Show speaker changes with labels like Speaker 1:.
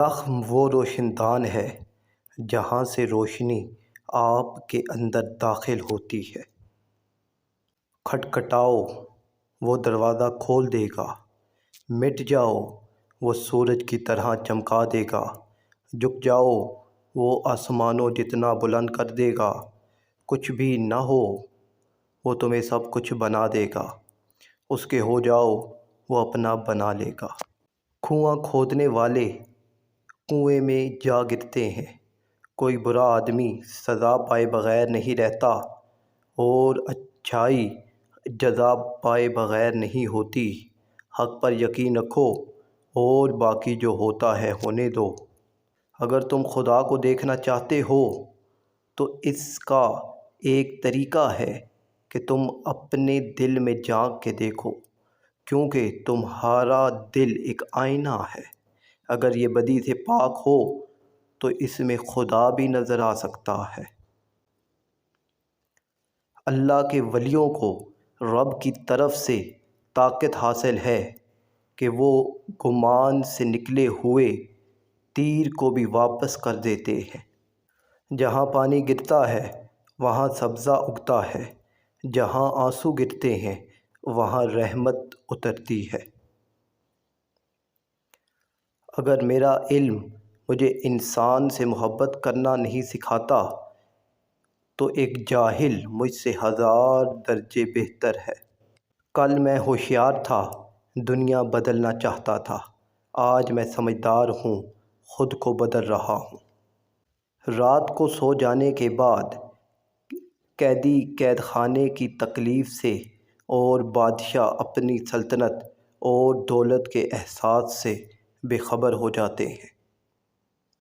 Speaker 1: زخم وہ روشن دان ہے جہاں سے روشنی آپ کے اندر داخل ہوتی ہے۔ کھٹکھٹاؤ وہ دروازہ کھول دے گا، مٹ جاؤ وہ سورج کی طرح چمکا دے گا، جھک جاؤ وہ آسمانوں جتنا بلند کر دے گا، کچھ بھی نہ ہو وہ تمہیں سب کچھ بنا دے گا، اس کے ہو جاؤ وہ اپنا بنا لے گا۔ کنواں کھودنے والے کنویں میں جا گرتے ہیں، کوئی برا آدمی سزا پائے بغیر نہیں رہتا، اور اچھائی جزا پائے بغیر نہیں ہوتی۔ حق پر یقین رکھو اور باقی جو ہوتا ہے ہونے دو۔ اگر تم خدا کو دیکھنا چاہتے ہو تو اس کا ایک طریقہ ہے کہ تم اپنے دل میں جھانک کے دیکھو، کیونکہ تمہارا دل ایک آئینہ ہے۔ اگر یہ بدی سے پاک ہو تو اس میں خدا بھی نظر آ سکتا ہے۔ اللہ کے ولیوں کو رب کی طرف سے طاقت حاصل ہے کہ وہ کمان سے نکلے ہوئے تیر کو بھی واپس کر دیتے ہیں۔ جہاں پانی گرتا ہے وہاں سبزہ اگتا ہے، جہاں آنسو گرتے ہیں وہاں رحمت اترتی ہے۔ اگر میرا علم مجھے انسان سے محبت کرنا نہیں سکھاتا تو ایک جاہل مجھ سے 1000 درجے بہتر ہے۔ کل میں ہوشیار تھا، دنیا بدلنا چاہتا تھا، آج میں سمجھدار ہوں، خود کو بدل رہا ہوں۔ رات کو سو جانے کے بعد قیدی قید خانے کی تکلیف سے اور بادشاہ اپنی سلطنت اور دولت کے احساس سے بے خبر ہو جاتے ہیں۔